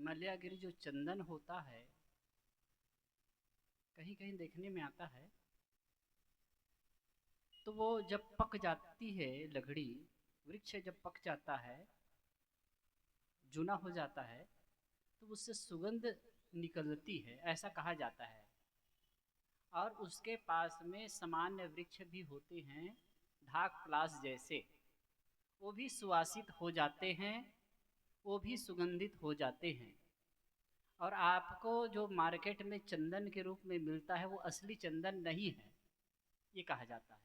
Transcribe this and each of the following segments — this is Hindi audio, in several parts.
मल्यागिरी जो चंदन होता है, कहीं कहीं देखने में आता है, तो वो जब पक जाती है लकड़ी, वृक्ष जब पक जाता है, जूना हो जाता है, तो उससे सुगंध निकलती है, ऐसा कहा जाता है। और उसके पास में सामान्य वृक्ष भी होते हैं, ढाक प्लास जैसे, वो भी सुवासित हो जाते हैं, वो भी सुगंधित हो जाते हैं। और आपको जो मार्केट में चंदन के रूप में मिलता है वो असली चंदन नहीं है, ये कहा जाता है।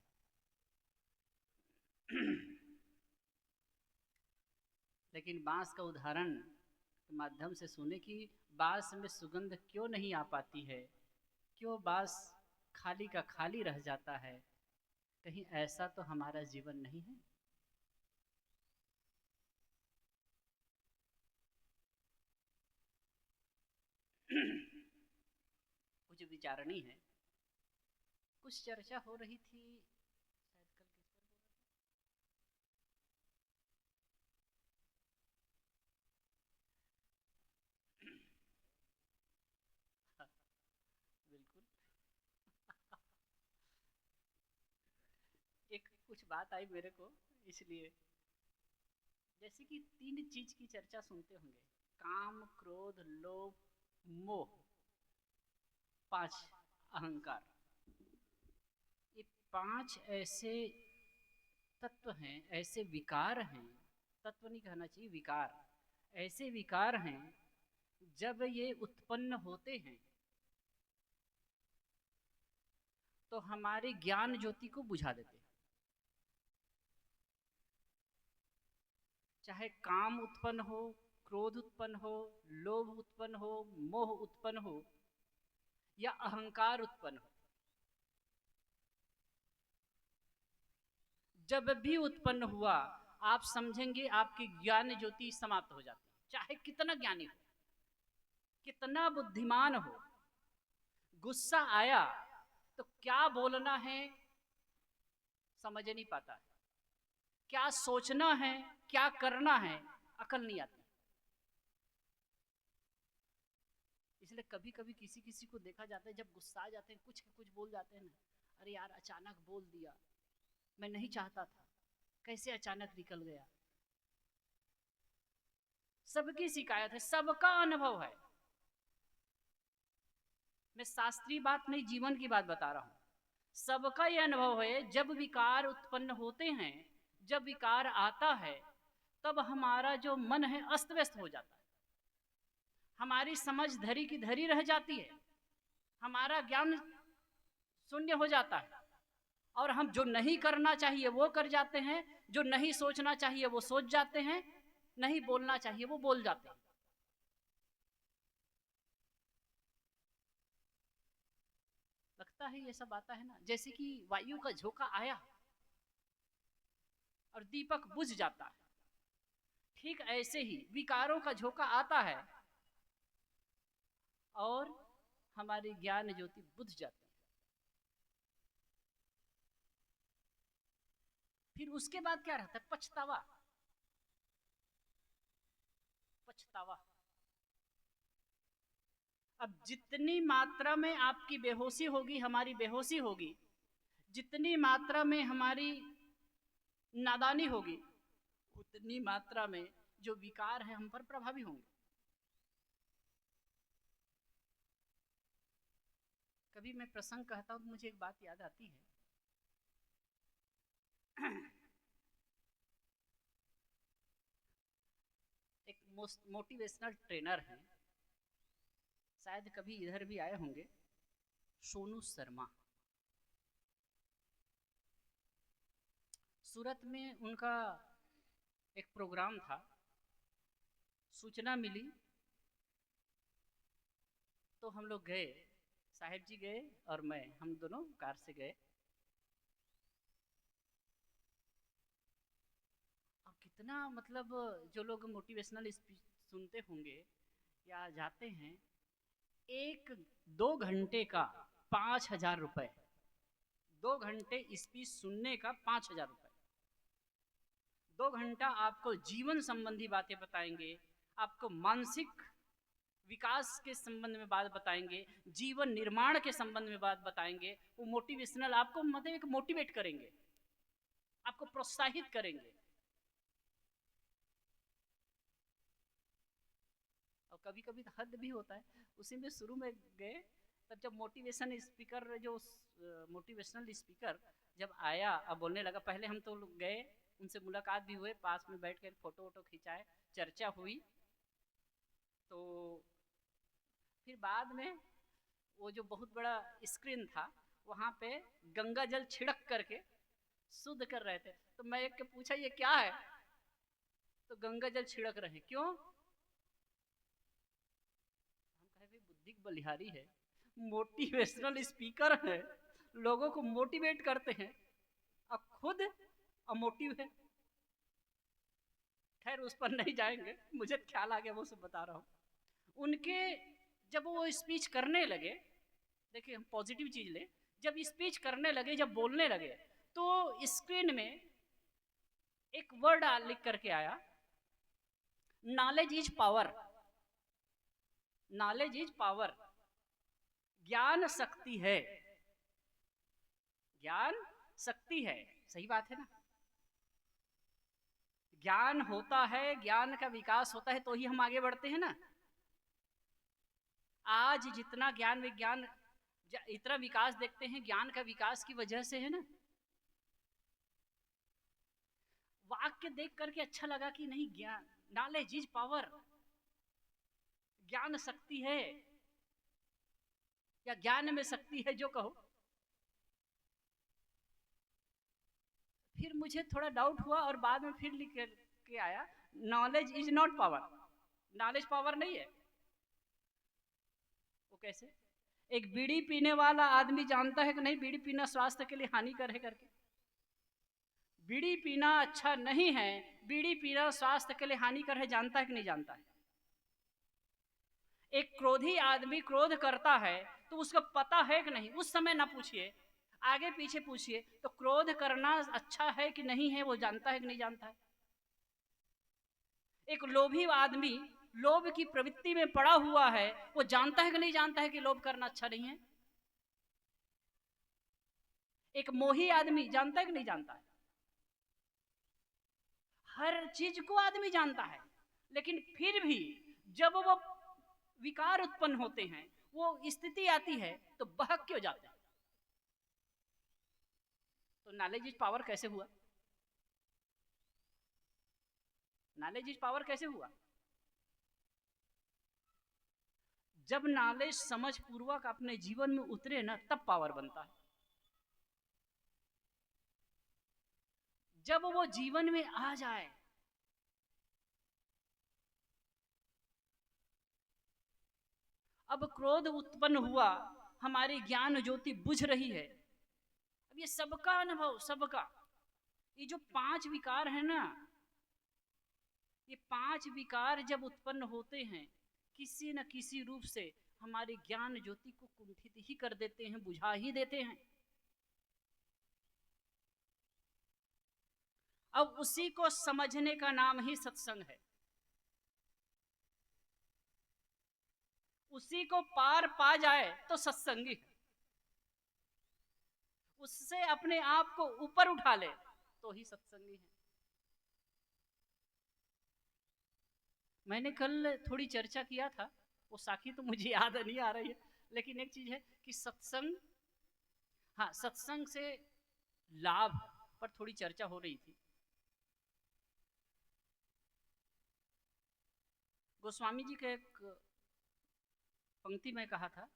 लेकिन बांस का उदाहरण के माध्यम से सुने कि बांस में सुगंध क्यों नहीं आ पाती है, क्यों बांस खाली का खाली रह जाता है। कहीं ऐसा तो हमारा जीवन नहीं है। कुछ विचारणी है, कुछ चर्चा हो रही थी, शायद कल किस पर बोला था? बिल्कुल। एक कुछ बात आई मेरे को, इसलिए जैसे कि 3 चीज की चर्चा सुनते होंगे, काम, क्रोध, लोभ, मोह, 5 अहंकार। ये 5 ऐसे तत्व हैं, ऐसे विकार हैं, तत्व नहीं कहना चाहिए, विकार, ऐसे विकार हैं, जब ये उत्पन्न होते हैं तो हमारे ज्ञान ज्योति को बुझा देते हैं। चाहे काम उत्पन्न हो, क्रोध उत्पन्न हो, लोभ उत्पन्न हो, मोह उत्पन्न हो, या अहंकार उत्पन्न हो, जब भी उत्पन्न हुआ आप समझेंगे आपकी ज्ञान ज्योति समाप्त हो जाती है। चाहे कितना ज्ञानी हो, कितना बुद्धिमान हो, गुस्सा आया तो क्या बोलना है समझ नहीं पाता है, क्या सोचना है, क्या करना है, अकल नहीं आती। इसलिए कभी कभी किसी किसी को देखा जाता है, जब गुस्सा आ जाते हैं, कुछ बोल जाते हैं ना, अरे यार अचानक बोल दिया, मैं नहीं चाहता था, कैसे अचानक निकल गया। सबकी शिकायत है, सबका अनुभव है। मैं शास्त्रीय बात नहीं, जीवन की बात बता रहा हूं। सबका यह अनुभव है, जब विकार उत्पन्न होते हैं, जब विकार आता है, तब हमारा जो मन है अस्त व्यस्त हो जाता है, हमारी समझ धरी की धरी रह जाती है, हमारा ज्ञान शून्य हो जाता है, और हम जो नहीं करना चाहिए वो कर जाते हैं, जो नहीं सोचना चाहिए वो सोच जाते हैं, नहीं बोलना चाहिए वो बोल जाते हैं। लगता है ये सब आता है ना, जैसे कि वायु का झोंका आया और दीपक बुझ जाता है, ठीक ऐसे ही विकारों का झोंका आता है और हमारी ज्ञान ज्योति बुझ जाती है। फिर उसके बाद क्या रहता है? पछतावा। पछतावा। अब जितनी मात्रा में आपकी बेहोशी होगी, हमारी बेहोशी होगी, जितनी मात्रा में हमारी नादानी होगी, उतनी मात्रा में जो विकार है हम पर प्रभावी होंगे। कभी मैं प्रसंग कहता हूं तो मुझे एक बात याद आती है। एक मोटिवेशनल ट्रेनर हैं, शायद कभी इधर भी आए होंगे, सोनू शर्मा। सूरत में उनका एक प्रोग्राम था, सूचना मिली तो हम लोग गए, साहेब जी गए और मैं, हम दोनों कार से गए। और कितना मतलब, जो लोग मोटिवेशनल स्पीच सुनते होंगे या जाते हैं, 1-2 घंटे का 5,000 रुपए, 2 घंटे स्पीच सुनने का 5,000 रुपए। 2 घंटा आपको जीवन संबंधी बातें बताएंगे, आपको मानसिक विकास के संबंध में बात बताएंगे, जीवन निर्माण के संबंध में बात बताएंगे। वो मोटिवेशनल आपको मतलब एक मोटिवेट करेंगे, आपको प्रोत्साहित करेंगे। और कभी कभी तो हद भी होता है। उसी में शुरू में गए तब जब मोटिवेशन स्पीकर जो मोटिवेशनल स्पीकर जब आया अब बोलने लगा, पहले हम तो गए, उनसे मुलाकात भी हुए, पास में बैठ कर फोटो वोटो खिंचाए, चर्चा हुई। तो फिर बाद में वो जो बहुत बड़ा स्क्रीन था वहाँ पे गंगा जल छिड़क करके शुद्ध कर रहे थे। तो मैं एक के पूछा ये क्या है, तो गंगा जल छिड़क रहे हैं। क्यों? हम कहे भाई बुद्धि बलिहारी है, मोटिवेशनल स्पीकर है, लोगों को मोटिवेट करते हैं, अब खुद अमोटिव है। खैर उस पर नहीं जाएंगे, मुझे ख्याल आ गया वो सब बता रहा हूँ। उनके जब वो स्पीच करने लगे, देखिए हम पॉजिटिव चीज ले, जब स्पीच करने लगे, जब बोलने लगे, तो स्क्रीन में एक वर्ड लिख करके आया, knowledge is power. Knowledge is power, ज्ञान शक्ति है। ज्ञान शक्ति है, सही बात है ना। ज्ञान होता है, ज्ञान का विकास होता है तो ही हम आगे बढ़ते हैं ना। आज जितना ज्ञान विज्ञान इतना विकास देखते हैं, ज्ञान का विकास की वजह से है ना। वाक्य देख करके अच्छा लगा कि नहीं, ज्ञान, नॉलेज इज पावर, ज्ञान शक्ति है या ज्ञान में शक्ति है जो कहो। फिर मुझे थोड़ा डाउट हुआ और बाद में फिर लिख के आया, knowledge is not power. Knowledge power नहीं है। वो कैसे? एक बीड़ी पीने वाला आदमी जानता है कि नहीं बीड़ी पीना स्वास्थ्य के लिए हानिकर है करके? बीड़ी पीना अच्छा नहीं है, बीड़ी पीना स्वास्थ्य के लिए हानिकर है, जानता है कि नहीं जानता है? एक क्रोधी आदमी क्रोध करता है तो उसको पता है कि नहीं? उस समय ना पूछिए, आगे पीछे पूछिए, तो क्रोध करना अच्छा है कि नहीं है वो जानता है कि नहीं जानता है? एक लोभी आदमी लोभ की प्रवृत्ति में पड़ा हुआ है, वो जानता है कि नहीं जानता है कि लोभ करना अच्छा नहीं है? एक मोही आदमी जानता है कि नहीं जानता है? हर चीज को आदमी जानता है, लेकिन फिर भी जब वो विकार उत्पन्न होते हैं, वो स्थिति आती है तो बहक क्यों जाते हैं? तो नॉलेज इज पावर कैसे हुआ? नॉलेज इज पावर कैसे हुआ? जब नॉलेज समझ पूर्वक अपने जीवन में उतरे ना, तब पावर बनता है। जब वो जीवन में आ जाए, अब क्रोध उत्पन्न हुआ, हमारी ज्ञान ज्योति बुझ रही है। अब ये सबका अनुभव, सबका, ये जो 5 विकार है ना, ये 5 विकार जब उत्पन्न होते हैं, किसी न किसी रूप से हमारी ज्ञान ज्योति को कुंठित ही कर देते हैं, बुझा ही देते हैं। अब उसी को समझने का नाम ही सत्संग है। उसी को पार पा जाए तो सत्संगी है। उससे अपने आप को ऊपर उठा ले तो ही सत्संगी है। मैंने कल थोड़ी चर्चा किया था, वो साखी तो मुझे याद नहीं आ रही है, लेकिन एक चीज है कि सत्संग, हाँ, सत्संग से लाभ पर थोड़ी चर्चा हो रही थी। गोस्वामी जी का एक पंक्ति में कहा था,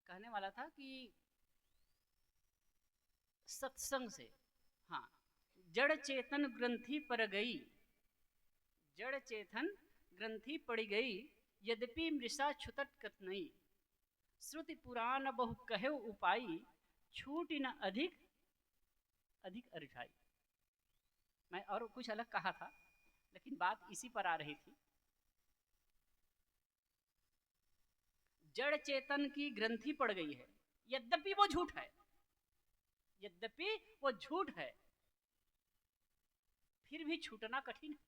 कहने वाला था कि सत्संग से, हाँ, जड़ चेतन ग्रंथि पर गई, जड़ चेतन ग्रंथि पड़ गई, यद्यपि मृषा छुतट कथनई, श्रुति पुराण बहु कहे उपाई, छूट न अधिक अधिक अरिठाई। मैं और कुछ अलग कहा था, लेकिन बात इसी पर आ रही थी। जड़ चेतन की ग्रंथि पड़ गई है, यद्यपि वो झूठ है, यद्यपि वो झूठ है, फिर भी छूटना कठिन है।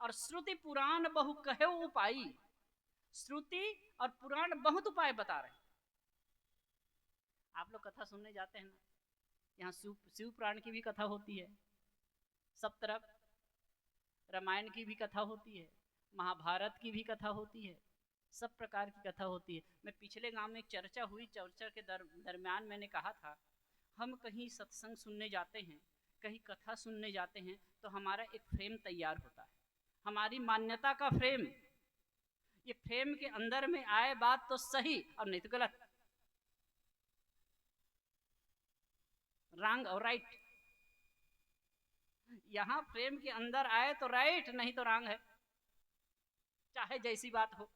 और श्रुति पुराण बहु कहे उपाई, श्रुति और पुराण बहुत उपाय बता रहे हैं। आप लोग कथा सुनने जाते हैं ना, यहाँ शिव पुराण की भी कथा होती है, सब तरफ रामायण की भी कथा होती है, महाभारत की भी कथा होती है, सब प्रकार की कथा होती है। मैं पिछले गांव में एक चर्चा हुई, चर्चा के दरमियान मैंने कहा था, हम कहीं सत्संग सुनने जाते हैं, कहीं कथा सुनने जाते हैं, तो हमारा एक फ्रेम तैयार होता है, हमारी मान्यता का फ्रेम। ये फ्रेम के अंदर में आए बात तो सही और नहीं तो गलत, रॉन्ग और राइट। यहां फ्रेम के अंदर आए तो राइट, नहीं तो रॉन्ग है, चाहे जैसी बात हो।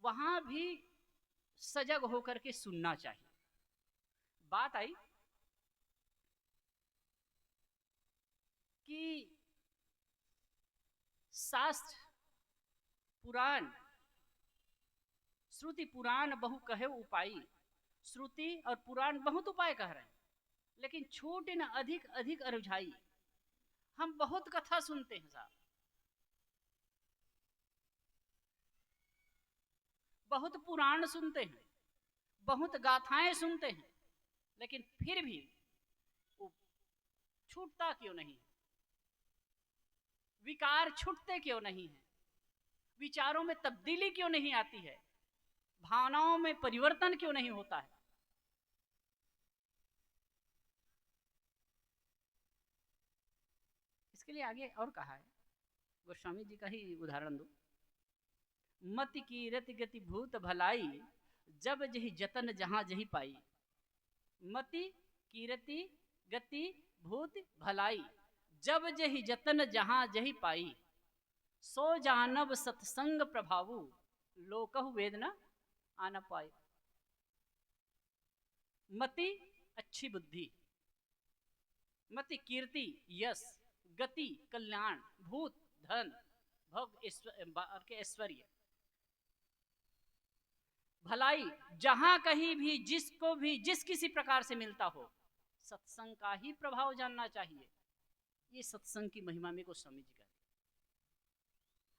वहां भी सजग होकर के सुनना चाहिए। बात आई कि शास्त्र पुराण, श्रुति पुराण बहु कहे उपाई, श्रुति और पुराण बहुत उपाय कह रहे हैं, लेकिन छोटे न अधिक अधिक अरुझाई। हम बहुत कथा सुनते हैं साहब, बहुत पुराण सुनते हैं, बहुत गाथाएं सुनते हैं, लेकिन फिर भी वो छूटता क्यों नहीं है? विकार छूटते क्यों नहीं है? विचारों में तब्दीली क्यों नहीं आती है? भावनाओं में परिवर्तन क्यों नहीं होता है? इसके लिए आगे और कहा है, गोस्वामी जी का ही उदाहरण दो। मति की रति गति भूत भलाई, जब जही जतन जहां जही पाई। मति कीरति गति भूत भलाई, जब जही जतन जहां जही पाई। सो जानब सत्संग प्रभावु, लोकहु वेद न आना पाए। मति अच्छी बुद्धि, मति कीर्ति यश, गति कल्याण, भूत धन भोग के ऐश्वर्य, भलाई जहां कहीं भी जिसको भी जिस किसी प्रकार से मिलता हो, सत्संग का ही प्रभाव जानना चाहिए। ये सत्संग की महिमा में गोस्वामी जी का।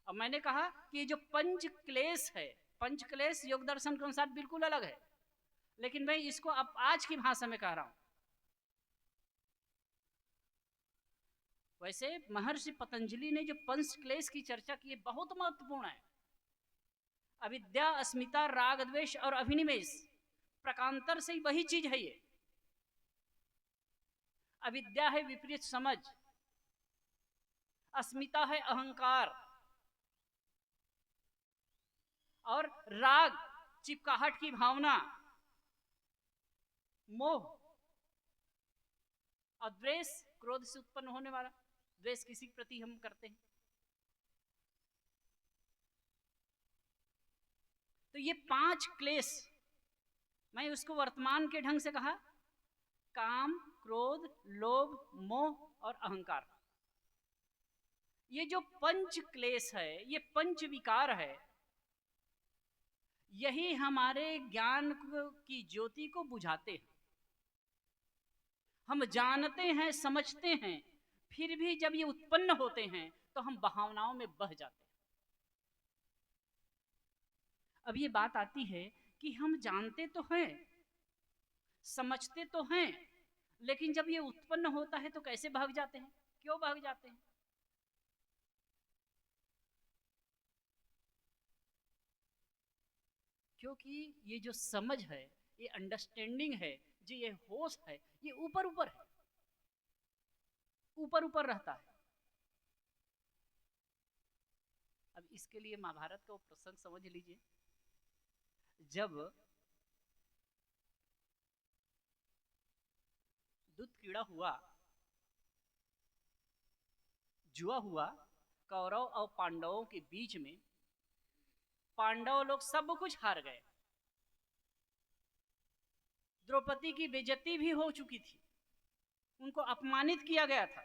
अब मैंने कहा कि ये जो पंच क्लेश है, पंच क्लेश योग दर्शन के अनुसार बिल्कुल अलग है, लेकिन मैं इसको अब आज की भाषा में कह रहा हूं। वैसे महर्षि पतंजलि ने जो पंच क्लेश की चर्चा की है बहुत महत्वपूर्ण है। अविद्या, अस्मिता, राग द्वेष और अभिनिवेश, प्रकांतर से ही वही चीज है ये। अविद्या है विपरीत समझ, अस्मिता है अहंकार, और राग चिपकाहट की भावना, मोह, और द्वेष क्रोध से उत्पन्न होने वाला द्वेष किसी के प्रति हम करते हैं। तो ये पांच क्लेश, मैं उसको वर्तमान के ढंग से कहा, काम, क्रोध, लोभ, मोह और अहंकार। ये जो पंच क्लेश है, ये पंच विकार है, यही हमारे ज्ञान की ज्योति को बुझाते हैं। हम जानते हैं, समझते हैं, फिर भी जब ये उत्पन्न होते हैं तो हम भावनाओं में बह जाते हैं। अब ये बात आती है कि हम जानते तो हैं, समझते तो हैं, लेकिन जब ये उत्पन्न होता है तो कैसे भाग जाते हैं? क्यों भाग जाते हैं? क्योंकि ये जो समझ है, ये अंडरस्टैंडिंग है, जो ये होश है, ये ऊपर ऊपर है, ऊपर ऊपर रहता है। अब इसके लिए महाभारत का प्रसंग समझ लीजिए। जब दूध कीड़ा हुआ, जुआ हुआ कौरव और पांडवों के बीच में, पांडव लोग सब कुछ हार गए, द्रौपदी की बेइज्जती भी हो चुकी थी, उनको अपमानित किया गया था,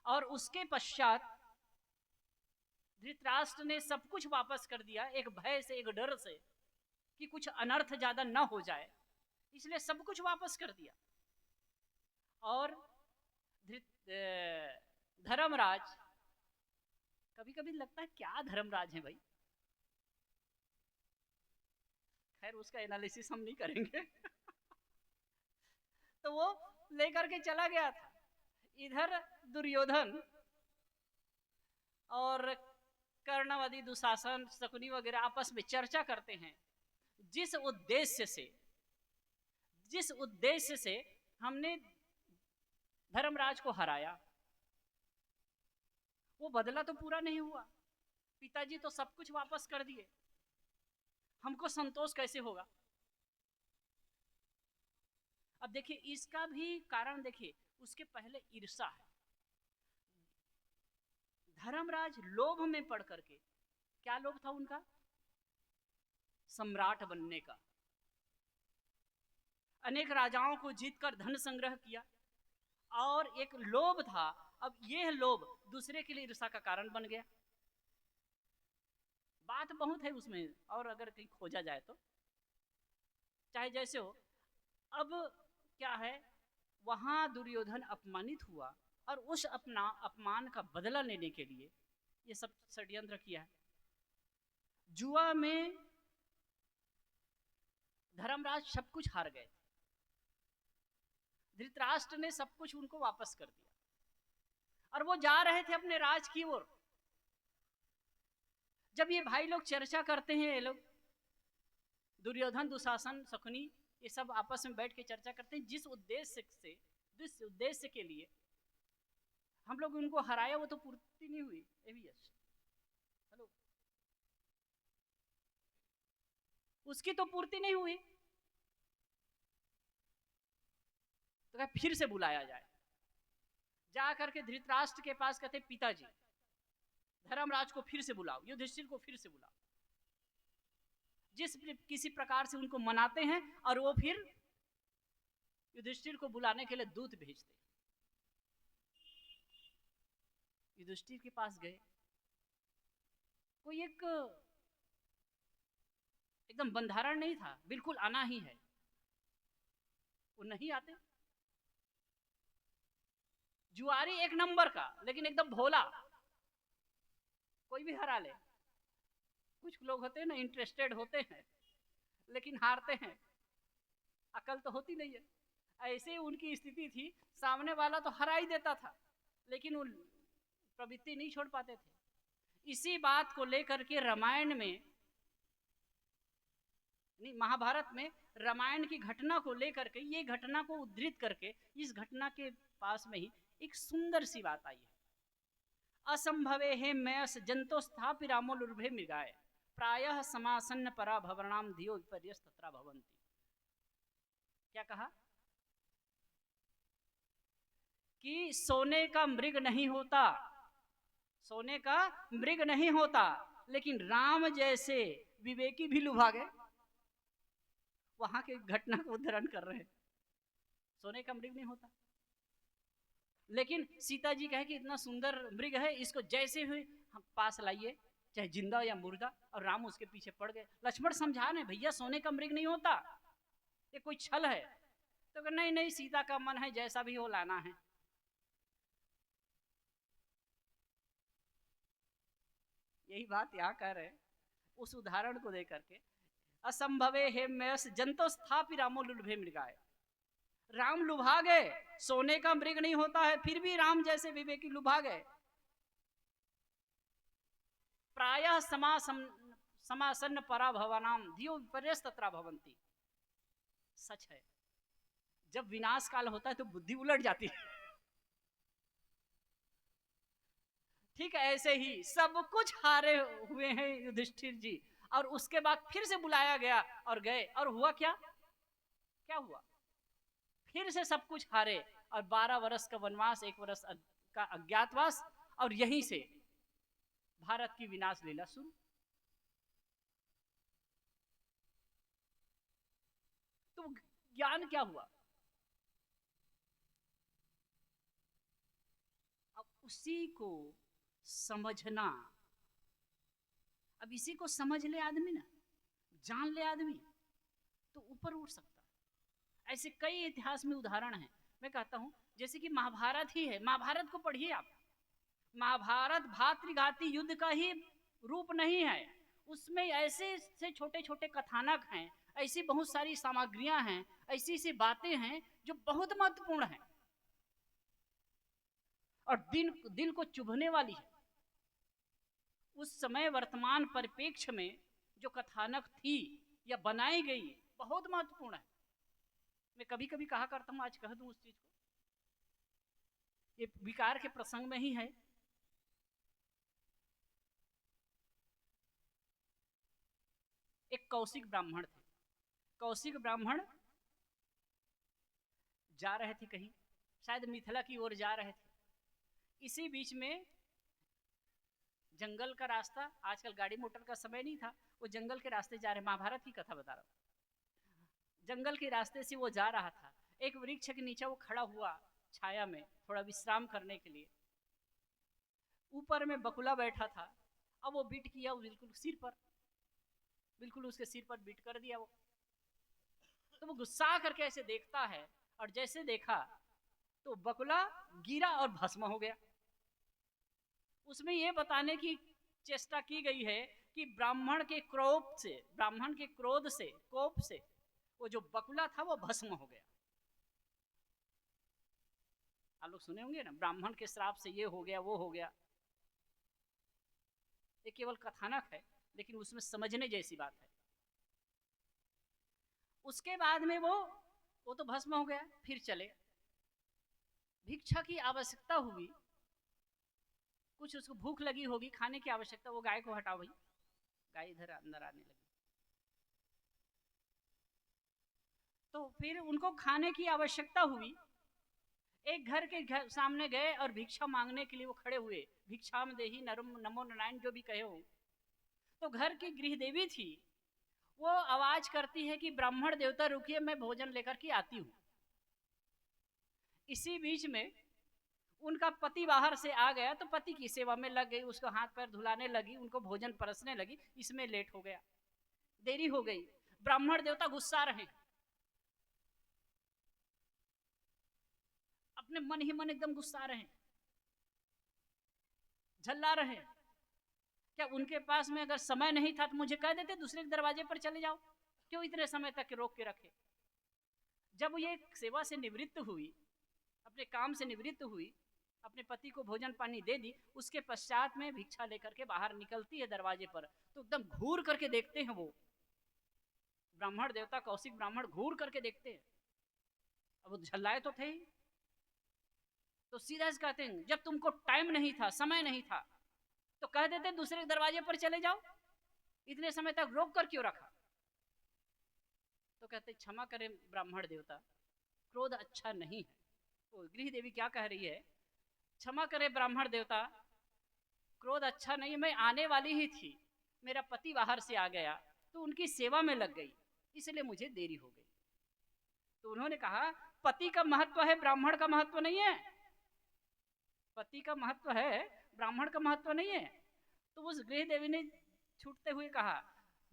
और उसके पश्चात धृतराष्ट्र ने सब कुछ वापस कर दिया, एक भय से, एक डर से कि कुछ अनर्थ ज्यादा न हो जाए, इसलिए सब कुछ वापस कर दिया। और धर्मराज, कभी कभी लगता है क्या धर्मराज है भाई, खैर उसका एनालिसिस हम नहीं करेंगे। तो वो लेकर के चला गया था। इधर दुर्योधन और कर्णवदी, दुशासन, शकुनी वगैरह आपस में चर्चा करते हैं जिस उद्देश्य से हमने धर्मराज को हराया, वो बदला तो पूरा नहीं हुआ। पिताजी तो सब कुछ वापस कर दिए, हमको संतोष कैसे होगा। अब देखिए इसका भी कारण देखिए, उसके पहले ईर्षा है। धर्मराज लोभ में पड़ करके, क्या लोभ था उनका, सम्राट बनने का। अनेक राजाओं को जीतकर धन संग्रह किया और एक लोभ था। अब यह लोभ दूसरे के लिए ईर्षा का कारण बन गया। बात बहुत है उसमें, और अगर कहीं खोजा जाए तो चाहे जैसे हो। अब क्या है, वहां दुर्योधन अपमानित हुआ और उस अपना अपमान का बदला लेने के लिए ये सब षड्यंत्र किया है। जुआ में धर्मराज सब कुछ हार गए, धृतराष्ट्र ने सब कुछ उनको वापस कर दिया और वो जा रहे थे अपने राज की ओर। जब ये भाई लोग चर्चा करते हैं, ये लोग दुर्योधन, दुशासन, शकुनी, ये सब आपस में बैठ के चर्चा करते हैं जिस उद्देश्य के लिए हम लोग उनको हराया, वो तो पूर्ति नहीं हुई। हेलो, उसकी तो पूर्ति नहीं हुई, तो क्या फिर से बुलाया जाए। जा करके धृतराष्ट्र के पास कहते पिताजी धर्मराज को फिर से बुलाओ, युधिष्ठिर को फिर से बुलाओ। जिस किसी प्रकार से उनको मनाते हैं और वो फिर युधिष्ठिर को बुलाने के लिए दूत भेजते। युधिष्ठिर के पास गए, कोई एकदम बंधारण नहीं था, बिल्कुल आना ही है, वो नहीं आते। जुआरी एक नंबर का, लेकिन एकदम भोला, कोई भी हरा ले। कुछ लोग होते हैं ना, इंटरेस्टेड होते हैं लेकिन हारते हैं, अकल तो होती नहीं है। ऐसे ही उनकी स्थिति थी, सामने वाला तो हरा ही देता था लेकिन वो प्रवृत्ति नहीं छोड़ पाते थे। इसी बात को लेकर के रामायण में, नहीं महाभारत में, रामायण की घटना को लेकर के, ये घटना को उद्धृत करके इस घटना के पास में ही एक सुंदर सी बात आई है। असंभवे हे मयस जंतो स्थापि रामो लुर्भे मृगाय प्रायः समासन्न परा भवनाम धियो विपर्यस तत्रा भवन्ति। क्या कहा कि सोने का मृग नहीं होता, सोने का मृग नहीं होता, लेकिन राम जैसे विवेकी भी लुभा गए। वहां के घटना को उद्धरण कर रहे हैं, सोने का मृग नहीं होता, लेकिन सीता जी कहे कि इतना सुंदर मृग है, इसको जैसे हुए हम पास लाइए, चाहे जिंदा या मुर्दा। और राम उसके पीछे पड़ गए। लक्ष्मण समझाने, भैया सोने का मृग नहीं होता, ये कोई छल है। तो नहीं नहीं, सीता का मन है, जैसा भी हो लाना है। यही बात यहाँ कह रहे, उस उदाहरण को देकर के, असंभवे हे मयस जंतो स्थापि रामो लुलभे मृगाय। राम लुभा गए, सोने का मृग नहीं होता है, फिर भी राम जैसे विवेकी लुभा गए। प्रायः समासन्न परा भवनाम धियो विपर्यस तत्रा भवन्ति। सच है, जब विनाश काल होता है तो बुद्धि उलट जाती है। ठीक है, ऐसे ही सब कुछ हारे हुए हैं युधिष्ठिर जी, और उसके बाद फिर से बुलाया गया और गए, और हुआ क्या, क्या हुआ, फिर से सब कुछ हारे और 12 वर्ष का वनवास, 1 वर्ष का अज्ञातवास, और यहीं से भारत की विनाश लीला शुरू। तो ज्ञान क्या हुआ, अब उसी को समझना। अब इसी को समझ ले आदमी ना, जान ले आदमी, तो ऊपर उठ सकता है। ऐसे कई इतिहास में उदाहरण हैं। मैं कहता हूं जैसे कि महाभारत ही है, महाभारत को पढ़िए आप। महाभारत भातृघाती युद्ध का ही रूप नहीं है, उसमें ऐसे से छोटे छोटे कथानक हैं, ऐसी बहुत सारी सामग्रियां हैं, ऐसी ऐसी बातें हैं जो बहुत महत्वपूर्ण हैं और दिल को चुभने वाली है। उस समय वर्तमान परिप्रेक्ष्य में जो कथानक थी या बनाई गई बहुत महत्वपूर्ण है। मैं कभी कभी कहा करता हूं, आज कह दूं उस चीज को, ये विकार के प्रसंग में ही है। एक कौशिक ब्राह्मण थे। कौशिक ब्राह्मण जा रहे थे कहीं, शायद मिथिला की ओर जा रहे थे। इसी बीच में जंगल का रास्ता, आजकल गाड़ी मोटर का समय नहीं था, वो जंगल के रास्ते जा रहे, महाभारत की कथा बता रहा हूँ। जंगल के रास्ते से वो जा रहा था, एक वृक्ष के नीचे वो खड़ा हुआ छाया में थोड़ा विश्राम करने के लिए। ऊपर में बकुला बैठा था, अब वो बीट किया बिल्कुल सिर पर, बिल्कुल उसके सिर पर बीट कर दिया वो। तो वो गुस्सा करके ऐसे देखता है, और जैसे देखा तो बकुला गिरा और भस्म हो गया। उसमें ये बताने की चेष्टा की गई है कि ब्राह्मण के क्रोध से, ब्राह्मण के क्रोध से, कोप से वो जो बकुला था वो भस्म हो गया। आप लोग सुने होंगे ना, ब्राह्मण के श्राप से ये हो गया वो हो गया। ये केवल कथानक है, लेकिन उसमें समझने जैसी बात है। उसके बाद में वो तो भस्म हो गया, फिर चले। भिक्षा की आवश्यकता हुई, कुछ उसको भूख लगी होगी, खाने की आवश्यकता, वो गाय को हटाओ भाई, गाय इधर अंदर आने लगी। तो फिर उनको खाने की आवश्यकता हुई, एक घर के सामने गए और भिक्षा मांगने के लिए वो खड़े हुए। भिक्षाम देहि नमो नारायण जो भी कहे हो। तो घर की गृह देवी थी, वो आवाज करती है कि ब्राह्मण देवता रुकिए, मैं भोजन लेकर के आती हूँ। इसी बीच में उनका पति बाहर से आ गया, तो पति की सेवा में लग गई, उसको हाथ पैर धुलाने लगी, उनको भोजन परसने लगी। इसमें लेट हो गया, देरी हो गई। ब्राह्मण देवता गुस्सा रहे, अपने मन ही मन एकदम गुस्सा रहे, झल्ला रहे। क्या उनके पास में अगर समय नहीं था तो मुझे कह देते दूसरे दरवाजे पर चले जाओ, क्यों इतने समय तक रोक के रखे। जब ये सेवा से निवृत्त हुई, अपने काम से निवृत्त हुई, अपने पति को भोजन पानी दे दी, उसके पश्चात में भिक्षा लेकर के बाहर निकलती है दरवाजे पर, तो एकदम घूर करके देखते हैं वो ब्राह्मण देवता, कौशिक ब्राह्मण घूर करके देखते हैं। अब वो झल्लाए तो थे ही, तो सीधा से कहते हैं जब तुमको टाइम नहीं था, समय नहीं था, तो कह देते दूसरे दरवाजे पर चले जाओ, इतने समय तक रोक कर क्यों रखा। तो कहते क्षमा करें ब्राह्मण देवता, क्रोध अच्छा नहीं है। तो गृह देवी क्या कह रही है, क्षमा करें ब्राह्मण देवता, क्रोध अच्छा नहीं, मैं आने वाली ही थी, मेरा पति बाहर से आ गया तो उनकी सेवा में लग गई, इसलिए मुझे देरी हो गई। तो उन्होंने कहा पति का महत्व है, ब्राह्मण का महत्व नहीं है। पति का महत्व है, ब्राह्मण का महत्व नहीं है। तो उस गृह देवी ने छूटते हुए कहा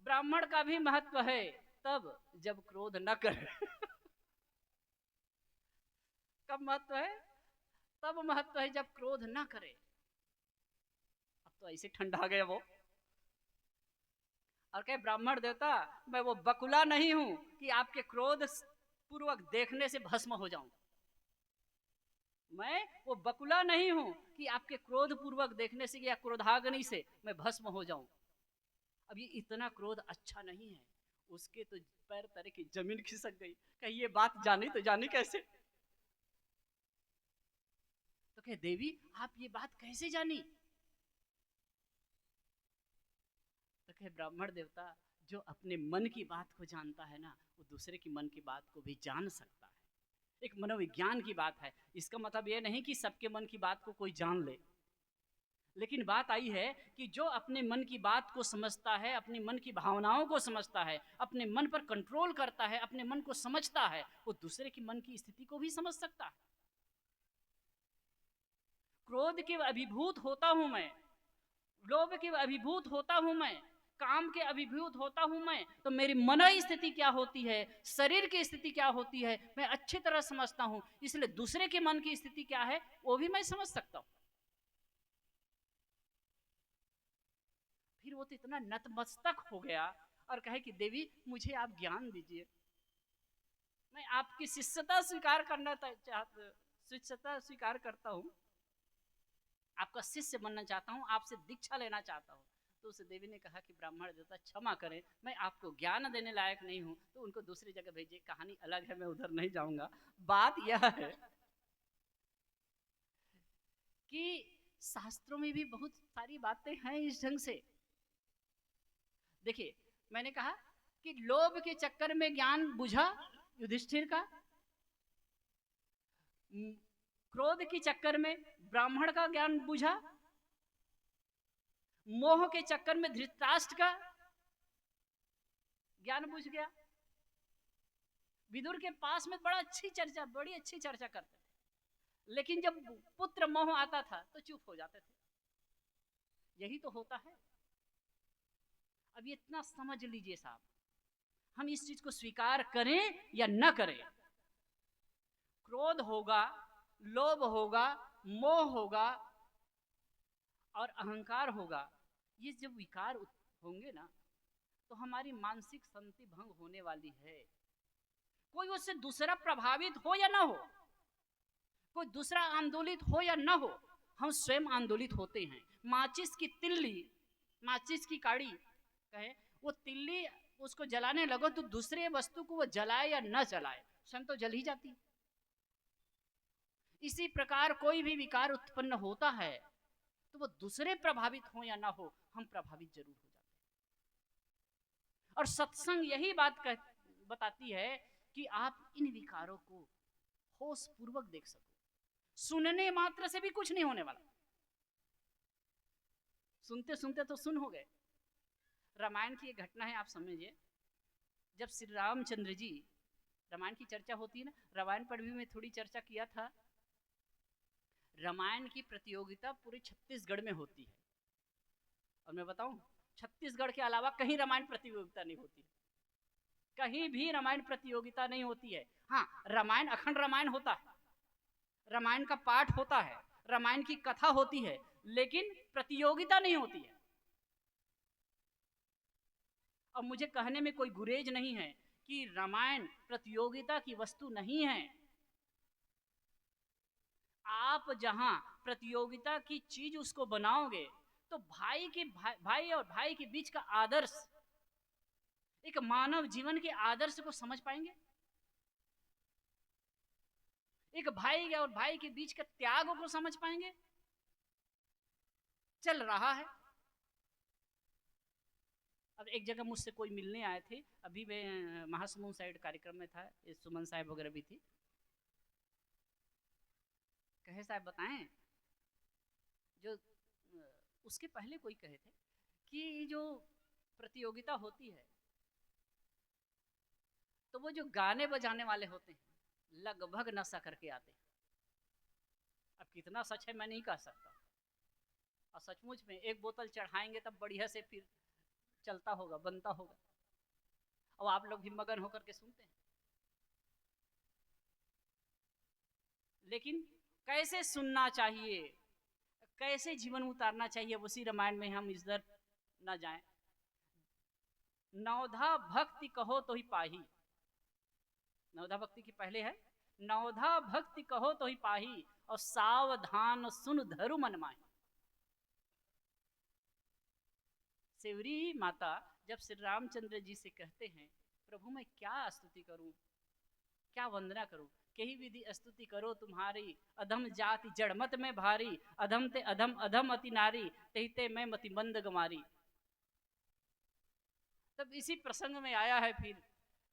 ब्राह्मण का भी महत्व है, तब जब क्रोध न करे। कब महत्व है, तब महत्व है जब क्रोध न करे। अब तो ऐसे ठंडा गया वो, और कहे ब्राह्मण देवता मैं वो बकुला नहीं हूं कि आपके क्रोध पूर्वक देखने से भस्म हो जाऊं। मैं वो बकुला नहीं हूं कि आपके क्रोध पूर्वक देखने से या क्रोधाग्नि से मैं भस्म हो जाऊं। अब ये इतना क्रोध अच्छा नहीं है। उसके तो पैर तले की जमीन खिसक गई, कहीं ये बात जानी तो जानी कैसे। तो कहे देवी आप ये बात कैसे जानी। तो कहे ब्राह्मण देवता जो अपने मन की बात को जानता है ना, वो दूसरे की मन की बात को भी जान सकता है। एक मनोविज्ञान की बात है। इसका मतलब ये नहीं कि सबके मन की बात को कोई जान ले, लेकिन बात आई है कि जो अपने मन की बात को समझता है, अपने मन की भावनाओं को समझता है, अपने मन पर कंट्रोल करता है, अपने मन को समझता है, वो दूसरे की मन की स्थिति को भी समझ सकता है। क्रोध के अभिभूत होता हूं मैं, लोभ के अभिभूत होता हूं मैं, काम के अभिभूत होता हूं मैं, तो मेरी मन स्थिति क्या होती है, शरीर की स्थिति क्या होती है, मैं अच्छी तरह समझता हूं। इसलिए दूसरे के मन की स्थिति क्या है वो भी मैं समझ सकता हूं। फिर वो तो इतना नतमस्तक हो गया और कहे कि देवी मुझे आप ज्ञान दीजिए, मैं आपकी शिष्यता स्वीकार शिष्यता स्वीकार करता हूं, आपका शिष्य बनना चाहता हूं, आपसे दीक्षा लेना चाहता हूं। तो उस देवी ने कहा कि ब्राह्मण देवता क्षमा करें, मैं आपको ज्ञान देने लायक नहीं हूं, तो उनको दूसरी जगह भेजिए। कहानी अलग है, मैं उधर नहीं जाऊंगा। बात यह है कि शास्त्रों में भी बहुत सारी बातें हैं इस ढंग से। देखिए, मैंने कहा कि लोभ के चक्कर में ज्ञान बुझा युधिष्ठिर का, क्रोध के चक्कर में ब्राह्मण का ज्ञान बुझा, मोह के चक्कर में धृतराष्ट्र का ज्ञान बुझ गया। विदुर के पास में बड़ी अच्छी चर्चा करते थे, लेकिन जब पुत्र मोह आता था तो चुप हो जाते थे। यही तो होता है। अब इतना समझ लीजिए साहब, हम इस चीज को स्वीकार करें या न करें, क्रोध होगा, लोभ होगा, मोह होगा और अहंकार होगा, ये जब विकार होंगे ना तो हमारी मानसिक शांति भंग होने वाली है। कोई उससे दूसरा प्रभावित हो या ना हो, कोई दूसरा आंदोलित हो या ना हो, हम स्वयं आंदोलित होते हैं। माचिस की तिल्ली, माचिस की काड़ी कहे, वो तिल्ली उसको जलाने लगो तो दूसरे वस्तु को वो जलाए या न जलाए, स्वयं तो जल ही जाती। इसी प्रकार कोई भी विकार उत्पन्न होता है तो वो दूसरे प्रभावित हो या ना हो, हम प्रभावित जरूर हो जाते हैं। और सत्संग यही बात बताती है कि आप इन विकारों को होश पूर्वक देख सको। सुनने मात्र से भी कुछ नहीं होने वाला, सुनते सुनते तो सुन हो गए। रामायण की एक घटना है, आप समझिए। जब श्री रामचंद्र जी, रामायण की चर्चा होती है ना, रामायण पर भी मैं थोड़ी चर्चा किया था। रामायण की प्रतियोगिता पूरे छत्तीसगढ़ में होती है, और मैं बताऊं छत्तीसगढ़ के अलावा कहीं रामायण प्रतियोगिता नहीं होती है, कहीं भी रामायण प्रतियोगिता नहीं होती है। हाँ, रामायण अखंड रामायण होता है, रामायण का पाठ होता है, रामायण की कथा होती है, लेकिन प्रतियोगिता नहीं होती है। अब मुझे कहने में कोई गुरेज नहीं है कि रामायण प्रतियोगिता की वस्तु नहीं है। आप जहां प्रतियोगिता की चीज उसको बनाओगे तो भाई और भाई के बीच का आदर्श, एक मानव जीवन के आदर्श को समझ पाएंगे। एक भाई और भाई के बीच का त्याग को समझ पाएंगे। चल रहा है। अब एक जगह मुझसे कोई मिलने आए थे, अभी मैं महासमुंद साइड कार्यक्रम में था, सुमन साहब वगैरह भी थी। कहे साहब बताएं, जो उसके पहले कोई कहे थे कि जो प्रतियोगिता होती है तो वो जो गाने बजाने वाले होते हैं लगभग नशा करके आते हैं। अब कितना सच है मैं नहीं कह सकता, और सचमुच में एक बोतल चढ़ाएंगे तब बढ़िया से फिर चलता होगा, बनता होगा। और आप लोग भी मगन होकर के सुनते हैं। लेकिन कैसे सुनना चाहिए, कैसे जीवन उतारना चाहिए, उसी रामायण में हम इधर न जाएं। नवधा भक्ति कहो तो ही पाही, नवधा भक्ति की पहले है, नवधा भक्ति कहो तो ही पाही, और सावधान सुन धरु मन माही। सेवरी माता जब श्री रामचंद्र जी से कहते हैं, प्रभु मैं क्या स्तुति करूं, क्या वंदना करूं, कही विधि स्तुति करो तुम्हारी, अधम जाति जड़मत में भारी, अधम ते अधम अधम अति नारी, तेहिते मैं मति मंद गमारी। तब इसी प्रसंग में आया है फिर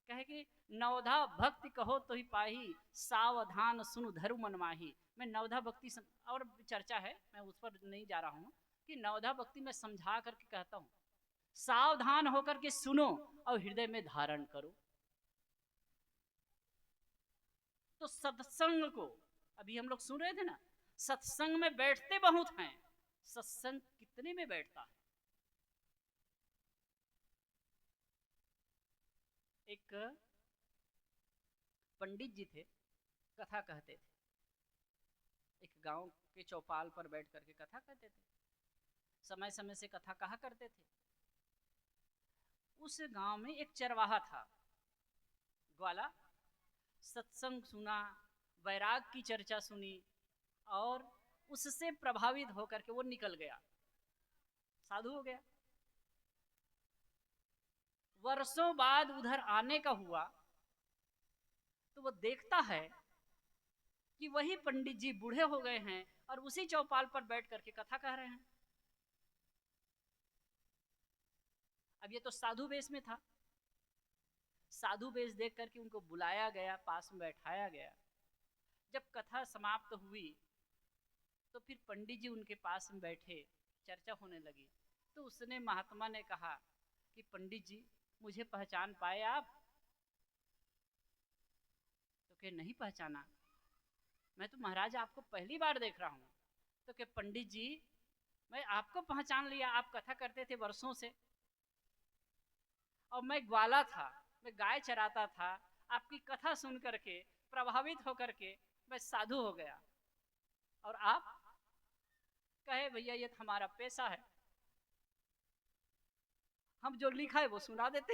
कहे कि नवधा भक्ति कहो तो ही पाही, सावधान सुन धरु मन माही। मैं नवधा भक्ति और चर्चा है, मैं उस पर नहीं जा रहा हूं, कि नवधा भक्ति में समझा करके कहता हूं, सावधान होकर के सुनो और हृदय में धारण करो। तो सत्संग को अभी हम लोग सुन रहे थे ना, सत्संग में बैठते बहुत हैं, सत्संग कितने में बैठता है? एक पंडित जी थे, कथा कहते थे। एक गांव के चौपाल पर बैठ करके कथा कहते थे, समय समय से कथा कहा करते थे। उस गांव में एक चरवाहा था, ग्वाला। सत्संग सुना, वैराग की चर्चा सुनी और उससे प्रभावित होकर के वो निकल गया, साधु हो गया। वर्षों बाद उधर आने का हुआ तो वो देखता है कि वही पंडित जी बूढ़े हो गए हैं और उसी चौपाल पर बैठ करके कथा कह रहे हैं। अब ये तो साधु वेश में था। साधु वेश देख करके उनको बुलाया गया, पास में बैठाया गया। जब कथा समाप्त हुई तो फिर पंडित जी उनके पास में बैठे, चर्चा होने लगी। तो उसने, महात्मा ने कहा कि पंडित जी, मुझे पहचान पाए आप? तो क्या नहीं पहचाना? मैं तो महाराज आपको पहली बार देख रहा हूँ। तो क्या पंडित जी, मैं आपको पहचान लिया, आप कथा करते थे वर्षों से और मैं ग्वाला था, मैं गाय चराता था। आपकी कथा सुन करके प्रभावित होकर के मैं साधु हो गया और आप कहे भैया ये हमारा पेशा है, हम जो लिखा है वो सुना देते।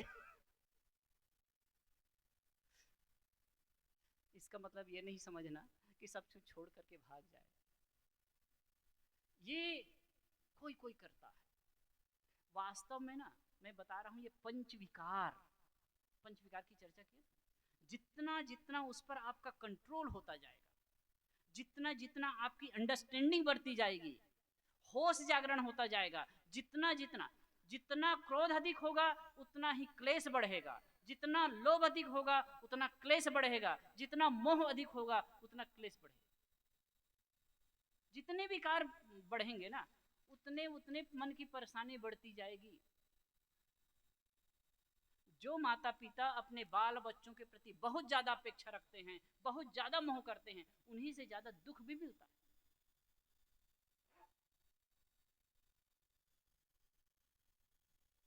इसका मतलब ये नहीं समझना कि सब कुछ छोड़ करके भाग जाए। ये कोई कोई करता है। वास्तव में ना, मैं बता रहा हूं, ये पंच विकार की चर्चा की। जितना जितना उस पर आपका कंट्रोल होता जाएगा, जितना जितना आपकी अंडरस्टैंडिंग बढ़ती जाएगी, होश जागरण होता जाएगा, जितना जितना जितना क्रोध अधिक होगा उतना ही क्लेश बढ़ेगा, जितना लोभ अधिक होगा उतना क्लेश बढ़ेगा, जितना मोह अधिक होगा उतना क्लेश बढ़ेगा। जितने विकार बढ़ेंगे ना, उतने उतने मन की परेशानी बढ़ती जाएगी। जो माता पिता अपने बाल बच्चों के प्रति बहुत ज्यादा अपेक्षा रखते हैं, बहुत ज्यादा मोह करते हैं, उन्हीं से ज्यादा दुख भी मिलता है।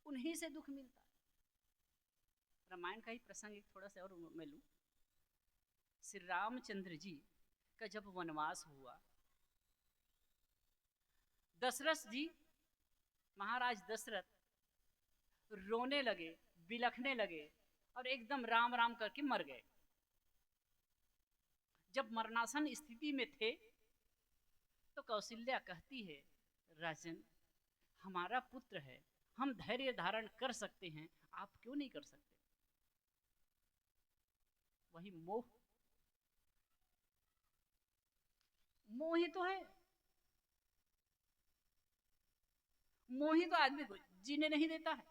उन्हीं से दुख मिलता है। रामायण का ही प्रसंग एक थोड़ा सा और मैं लूं। श्री रामचंद्र जी का जब वनवास हुआ, दशरथ जी, महाराज दशरथ रोने लगे, बिलखने लगे और एकदम राम राम करके मर गए। जब मरणासन स्थिति में थे तो कौशल्या कहती है, राजन, हमारा पुत्र है, हम धैर्य धारण कर सकते हैं, आप क्यों नहीं कर सकते? वही मोह, मोह ही तो है। मोह ही तो आदमी को जीने नहीं देता है।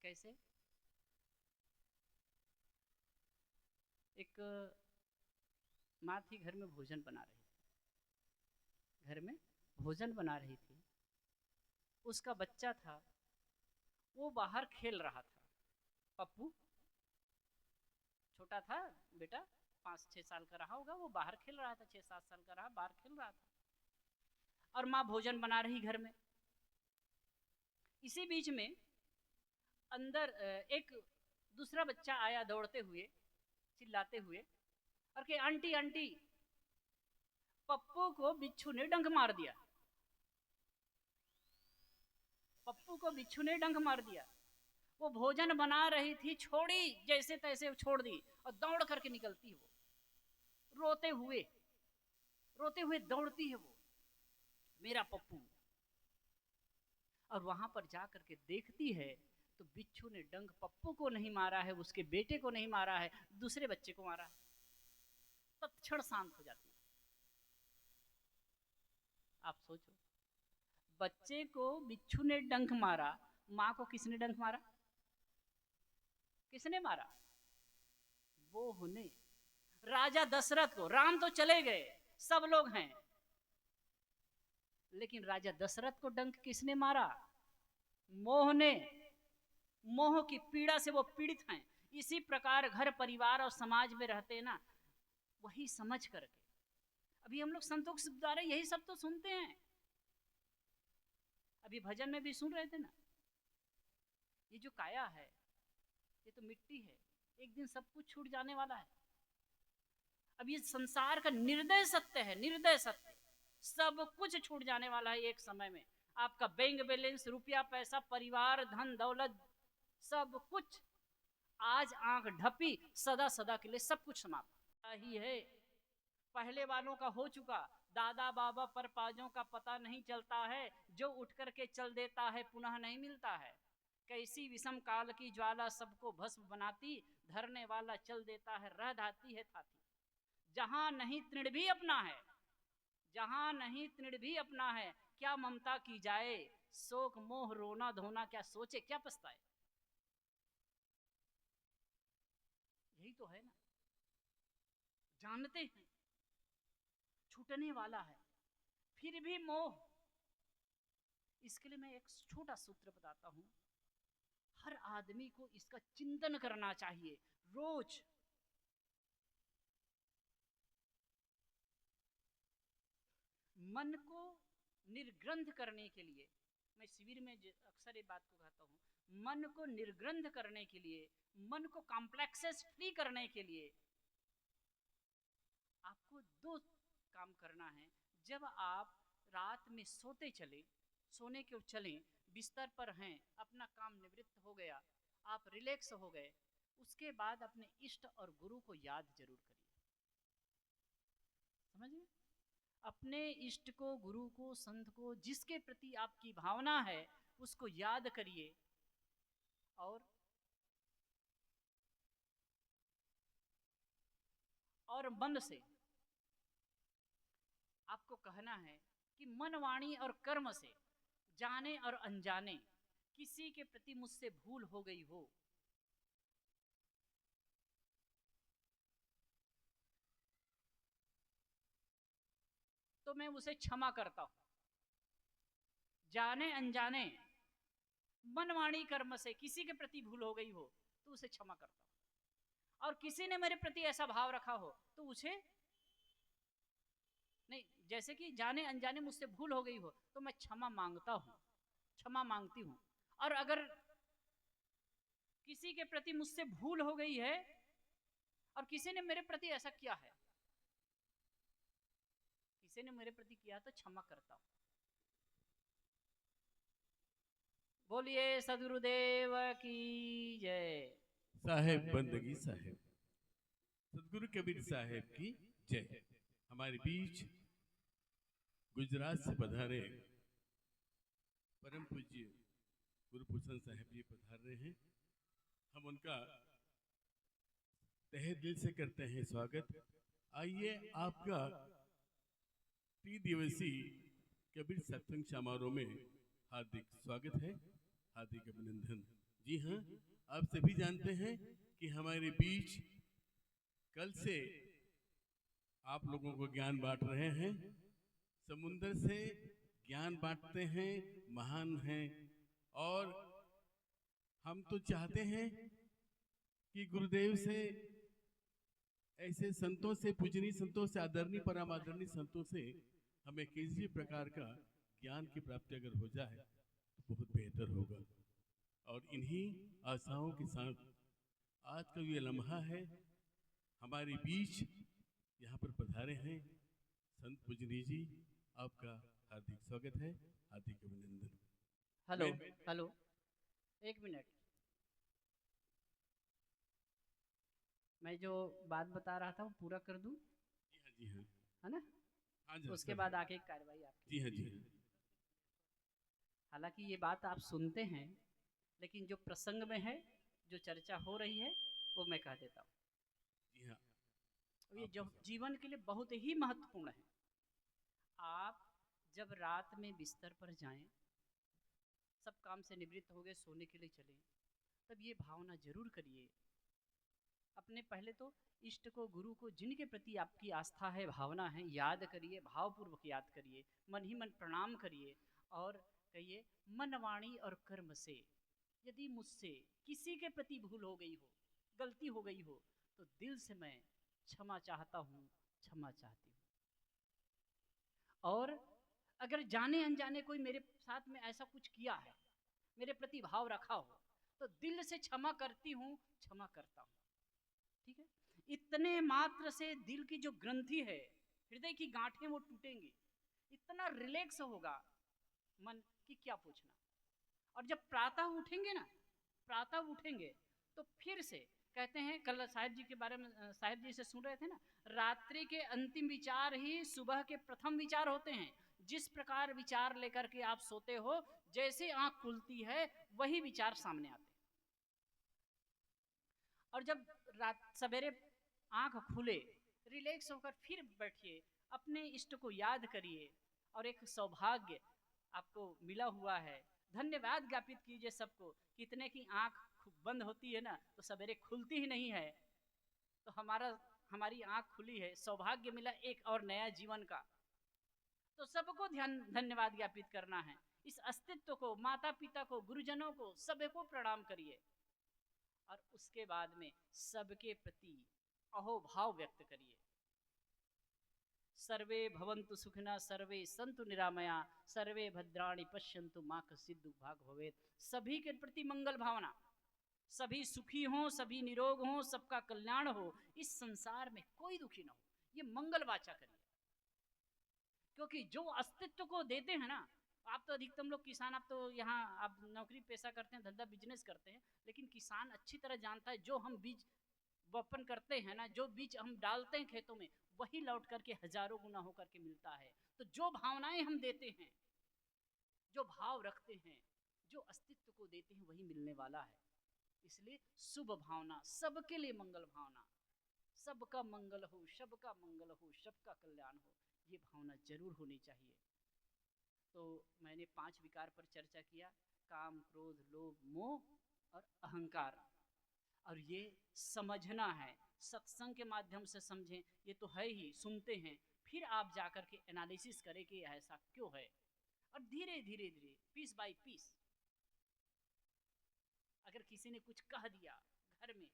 कैसे? एक माँ थी, घर में भोजन बना रही थी, घर में भोजन बना रही थी। उसका बच्चा था, वो बाहर खेल रहा था। पप्पू छोटा था बेटा, 5-6 साल का रहा होगा, वो बाहर खेल रहा था, 6-7 साल का रहा, बाहर खेल रहा था और माँ भोजन बना रही घर में। इसी बीच में अंदर एक दूसरा बच्चा आया दौड़ते हुए, चिल्लाते हुए और कि आंटी आंटी, पप्पू को बिच्छू ने डंक मार दिया, पप्पू को बिच्छू ने डंक मार दिया। वो भोजन बना रही थी, छोड़ी जैसे तैसे छोड़ दी और दौड़ करके निकलती है वो, रोते हुए दौड़ती है वो, मेरा पप्पू। और वहां पर जा करके देखती है तो बिच्छू ने डंक पप्पू को नहीं मारा है, उसके बेटे को नहीं मारा है, दूसरे बच्चे को मारा है। तत्क्षण शांत हो जाती है। आप सोचो, बच्चे को बिच्छू ने डंक मारा, माँ को किसने डंक मारा? किसने मारा? वो ने राजा दशरथ को। राम तो चले गए, सब लोग हैं, लेकिन राजा दशरथ को डंक किसने मारा? मोह ने। मोह की पीड़ा से वो पीड़ित हैं। इसी प्रकार घर परिवार और समाज में रहते हैं ना, वही समझ करके। अभी हम लोग संतों के द्वारा यही सब तो सुनते हैं। अभी भजन में भी सुन रहे थे ना, ये जो काया है ये तो मिट्टी है, एक दिन सब कुछ छूट जाने वाला है। अब ये संसार का निर्दय सत्य है, निर्दय सत्य, सब कुछ छूट जाने वाला है एक समय में। आपका बैंक बैलेंस, रुपया पैसा, परिवार, धन दौलत, सब कुछ आज आंख ढपी, सदा सदा के लिए सब कुछ समाप्त ही है। पहले वालों का हो चुका, दादा बाबा पर पाजों का पता नहीं चलता है, जो उठ करके चल देता है पुनः नहीं मिलता है। कैसी विषम काल की ज्वाला सबको भस्म बनाती, धरने वाला चल देता है रह धाती है थाती। जहां नहीं तृण भी अपना है, जहां नहीं तृण भी अपना है, क्या ममता की जाए, शोक मोह रोना धोना क्या सोचे क्या पछताए। यही तो है ना, जानते हैं छूटने वाला है, फिर भी मोह। इसके लिए मैं एक छोटा सूत्र बताता हूं, हर आदमी को इसका चिंतन करना चाहिए रोज। मन को निर्ग्रंथ करने के लिए, मैं शिविर में अक्सर ये बात को कहता हूँ, मन को निर्ग्रंथ करने के लिए, मन को कॉम्प्लेक्सेस फ्री करने के लिए आपको दो काम करना है। जब आप रात में सोते चले, सोने के चलें, बिस्तर पर हैं, अपना काम निवृत्त हो गया, आप रिलैक्स हो गए, उसके बाद अपने इष्ट और गुरु को याद जरूर करिए। समझिए, अपने इष्ट को, गुरु को, संत को, जिसके प्रति आपकी भावना है उसको याद करिए। और मन से आपको कहना है कि मन, वाणी और कर्म से, जाने और अनजाने, किसी के प्रति मुझसे भूल हो गई हो तो मैं उसे क्षमा करता हूं। जाने अनजाने, मन वाणी कर्म से किसी के प्रति भूल हो गई हो तो उसे क्षमा करता हूं। और किसी ने मेरे प्रति ऐसा भाव रखा हो तो उसे नहीं, जैसे कि जाने अनजाने मुझसे भूल हो गई हो तो मैं क्षमा मांगता हूं, क्षमा मांगती हूं। और अगर किसी के प्रति मुझसे भूल हो गई है और किसी ने मेरे प्रति ऐसा किया है, किसी ने मेरे प्रति किया तो क्षमा करता हूं। बोलिए सदगुरुदेव की जय। साहेब बंदगी साहेब, सदगुरु कबीर साहेब की जय। हमारे बीच गुजरात से पधारे परम पूज्य गुरुभूषण साहेब जी पधार रहे हैं। हम उनका तहे दिल से करते हैं स्वागत। आइए, आपका 3 दिवसीय कबीर सत्संग समारोह में हार्दिक स्वागत है, हार्दिक अभिनंदन। जी हाँ, आप सभी जानते हैं कि हमारे बीच कल से आप लोगों को ज्ञान बांट रहे हैं, समुद्र से ज्ञान बांटते हैं, महान हैं। और हम तो चाहते हैं कि गुरुदेव से, ऐसे संतों से, पूजनीय संतों से, आदरणीय परम आदरणीय संतों से हमें किसी प्रकार का ज्ञान की प्राप्ति अगर हो जाए तो बहुत बेहतर होगा। और इन्हीं आशाओं के साथ आज का ये लम्हा है, हमारे बीच यहाँ पर पधारे हैं संत पूजनीय जी, आपका हार्दिक स्वागत है, हार्दिक अभिनंदन। हेलो हेलो, एक मिनट, मैं जो बात बता रहा था वो पूरा कर दूं? जी हाँ, जी हाँ, है ना? हाँ जी, उसके बाद आगे कार्रवाई आपकी। जी हाँ, जी हाँ। हालांकि ये बात आप सुनते हैं, लेकिन जो प्रसंग में है, जो चर्चा हो रही है, वो मैं कह देता हूँ। जी हाँ, ये जो जीवन के लिए बहुत ही महत्वपूर्ण है। आप जब रात में बिस्तर पर जाएं, सब काम से निवृत्त हो गए, सोने के लिए चलें, तब ये भावना जरूर करिए, अपने पहले तो इष्ट को, गुरु को, जिनके प्रति आपकी आस्था है, भावना है, याद करिए, भावपूर्वक याद करिए, मन ही मन प्रणाम करिए और कहिए, मन वाणी और कर्म से यदि मुझसे किसी के प्रति भूल हो गई हो, गलती हो गई हो, तो दिल से मैं क्षमा चाहता हूँ, क्षमा चाहती हूँ। और अगर जाने अनजाने कोई मेरे साथ में ऐसा कुछ किया है, मेरे प्रति भाव रखा हो, तो दिल से क्षमा करती हूँ, क्षमा करता हूँ। ठीक है, इतने मात्र से दिल की जो ग्रंथि है, हृदय की गांठें वो टूटेंगी, इतना रिलैक्स होगा मन कि क्या पूछना। और जब प्रातः उठेंगे ना, प्रातः उठेंगे तो फिर से कहते हैं, कल साहिब जी के बारे में साहिब जी से सुन रहे थे ना, रात्रि के अंतिम विचार ही सुबह के प्रथम विचार होते हैं। जिस प्रकार विचार लेकर के आप सोते हो, जैसे आंख खुलती है वही विचार सामने आते हैं। और जब रात सवेरे आंख खुले, रिलैक्स होकर फिर बैठिए, अपने इष्ट को याद करिए, और एक सौभाग्य आपको मिला हुआ है, धन्यवाद ज्ञापित कीजिए सबको। कितने की आंख बंद होती है ना, तो सवेरे खुलती ही नहीं है, तो हमारी आंख खुली है, सौभाग्य मिला एक और नया जीवन का। तो सबको धन्यवाद ज्ञापित करना है। इस अस्तित्व को, माता पिता को, गुरुजनों को, सबको प्रणाम करिए, और उसके बाद में सबके प्रति अहोभाव व्यक्त करिए। सर्वे भवन्तु सुखिनः, सर्वे सन्तु निरामया, सर्वे भद्राणि पश्यन्तु मा कश्चित् दुर्भाग् भवेत्। सभी के प्रति मंगल भावना, सभी सुखी हों, सभी निरोग हों, सबका कल्याण हो, इस संसार में कोई दुखी ना हो, ये मंगल वाचा करिए। क्योंकि जो अस्तित्व को देते हैं ना, आप तो अधिकतम लोग किसान, आप तो यहाँ आप नौकरी पेशा करते हैं, धंधा बिजनेस करते हैं, लेकिन किसान अच्छी तरह जानता है, जो हम बीज वपन करते हैं ना, जो बीज हम डालते हैं खेतों में, वही लौट करके हजारों गुना होकर के मिलता है। तो जो भावनाएं हम देते हैं, जो भाव रखते हैं, जो अस्तित्व को देते हैं, वही मिलने वाला है। इसलिए शुभ भावना, सबके लिए मंगल भावना, सबका मंगल हो, सबका मंगल हो, सबका कल्याण हो, ये भावना जरूर होनी चाहिए। तो मैंने 5 विकार पर चर्चा किया, काम, क्रोध, लोभ, मोह और अहंकार। और ये समझना है, सत्संग के माध्यम से समझें, ये तो है ही, सुनते हैं, फिर आप जाकर के एनालिसिस करें कि ऐसा क्यों है, और धीरे धीरे धीरे पीस बाय पीस। अगर किसी ने कुछ कह दिया घर में,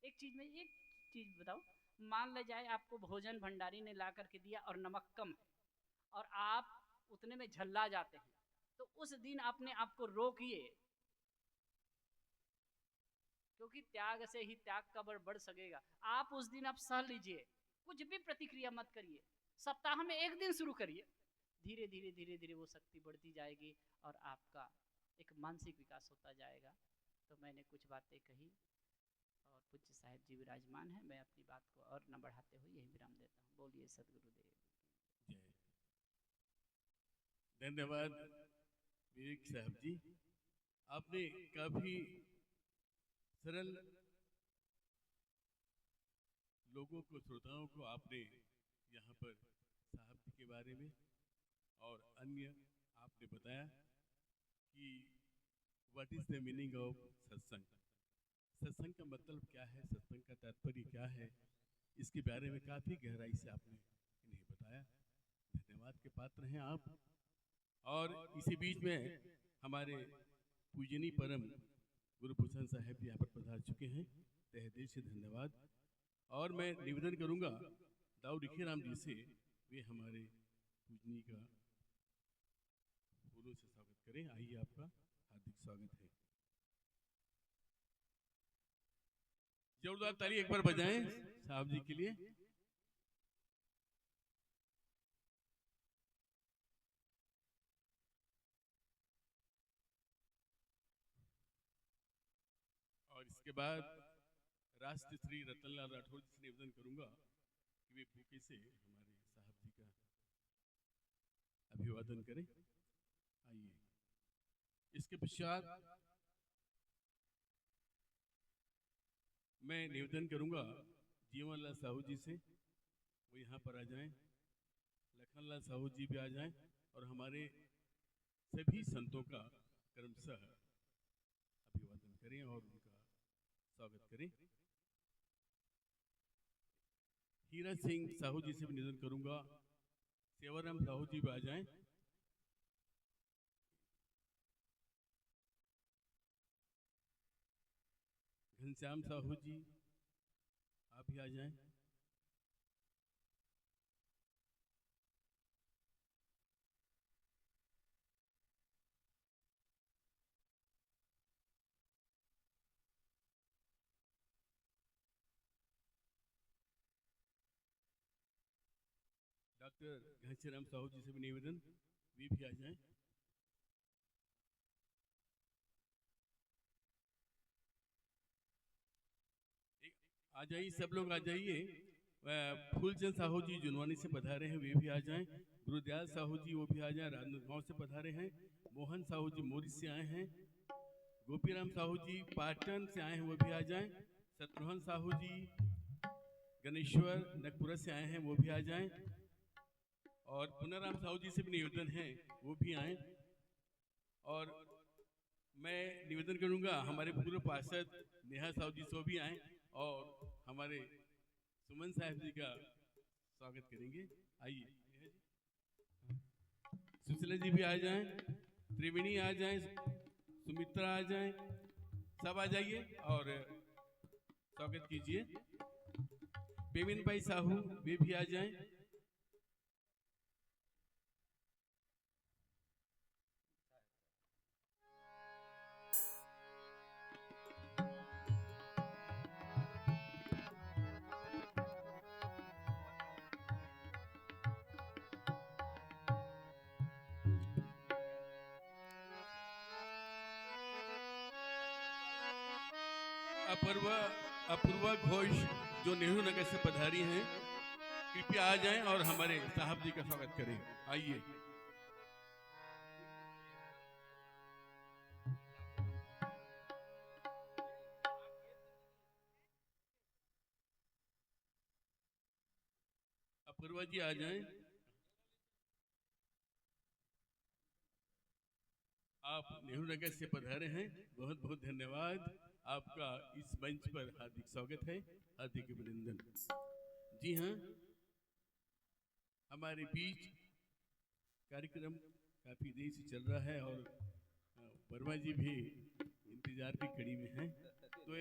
एक चीज बताओ, मान ले जाए आपको भोजन भंडारी ने ला करके दिया और नमक कम है, और आप उतने में झल्ला जाते हैं, तो उस दिन अपने आप को रोकिए, क्योंकि त्याग से ही त्याग का बल बढ़ सकेगा। आप उस दिन आप सह लीजिए, कुछ भी प्रतिक्रिया मत करिए, सप्ताह में एक दिन शुरू करिए, धीरे धीरे धीरे धीरे वो शक्ति बढ़ती जाएगी, और आपका एक मानसिक विकास होता जाएगा। तो मैंने कुछ बातें कही, और पूज्य साहिब जी विराजमान है, मैं अपनी बात को और न बढ़ाते हुए यही विराम देता हूँ। बोलिए सदगुरुदेव। धन्यवाद विवेक साहब जी, आपने काफी सरल लोगों को, श्रोताओं को आपने यहाँ पर साहब जी के बारे में और अन्य आपने बताया कि what is the meaning of सत्संग, सत्संग का मतलब क्या है, सत्संग का तात्पर्य क्या है, इसके बारे में काफ़ी गहराई से आपने इन्हें बताया। धन्यवाद के पात्र हैं आप। और इसी बीच में हमारे पूजनीय परम गुरुभूषण साहब जी यहाँ पर पधार चुके हैं, तहे दिल से धन्यवाद। और मैं निवेदन करूँगा दाऊ रिखीराम जी से, वे हमारे पूजनीय का फूलों से स्वागत करें। आइए, आपका हार्दिक स्वागत है। जोरदार ताली एक बार बजाएं साहब जी के लिए। और इसके बाद राष्ट्र श्री रतनलाल राठौर जी से निवेदन करूंगा कि वे भूखे से हमारे साहब जी का अभिवादन करें। आइए, इसके पश्चात मैं निवेदन करूंगा जीवनलाल साहू जी से, वो यहाँ पर आ जाएं, लखनलाल साहू जी भी आ जाएं, और हमारे सभी संतों का क्रमशः अभिवादन करें और उनका स्वागत करें। हीरा सिंह साहू जी से भी निवेदन करूंगा, सेवाराम साहू जी भी आ जाएं। घनश्याम साहू जी आप भी आ जाएं। डॉक्टर घनश्याम साहू जी से भी निवेदन, वे भी आ जाएं। आ जाइए, सब लोग आ जाइए। फूलचंद साहू जी जुनवानी से पधारे हैं, वे भी आ जाएं। गुरुदयाल साहू जी वो भी आ जाएं, राजनांदगांव से पधारे हैं। मोहन साहू जी मोरी से आए हैं। गोपीराम साहू जी पाटन से आए हैं, वो भी आ जाएं। शत्रुघ्न साहू जी गणेश्वर नगपुरा से आए हैं, वो भी आ जाएं। और पुनाराम साहू जी से भी निवेदन है, वो भी आए। और मैं निवेदन करूंगा हमारे पूर्व पार्षद नेहा साहू जी से भी आए और हमारे सुमन साहब जी का स्वागत करेंगे। आइए, सुशीला जी भी आ जाएं, त्रिवेणी आ जाएं, सुमित्रा आ जाएं, सब आ जाइए और स्वागत कीजिए। बेमिन भाई साहू वे भी आ जाएं। अपूर्वा घोष जो नेहरू नगर से पधारी हैं, कृपया आ जाएं और हमारे साहब जी का स्वागत करें। आइए। अपूर्वा जी आ जाएं। आप नेहरू नगर से पधारे हैं, बहुत बहुत धन्यवाद। आपका इस मंच पर हार्दिक स्वागत है, हार्दिक अभिनंदन। जी हाँ, हमारे बीच कार्यक्रम काफी देर से चल रहा है और वर्मा जी भी इंतजार की कड़ी में हैं। तो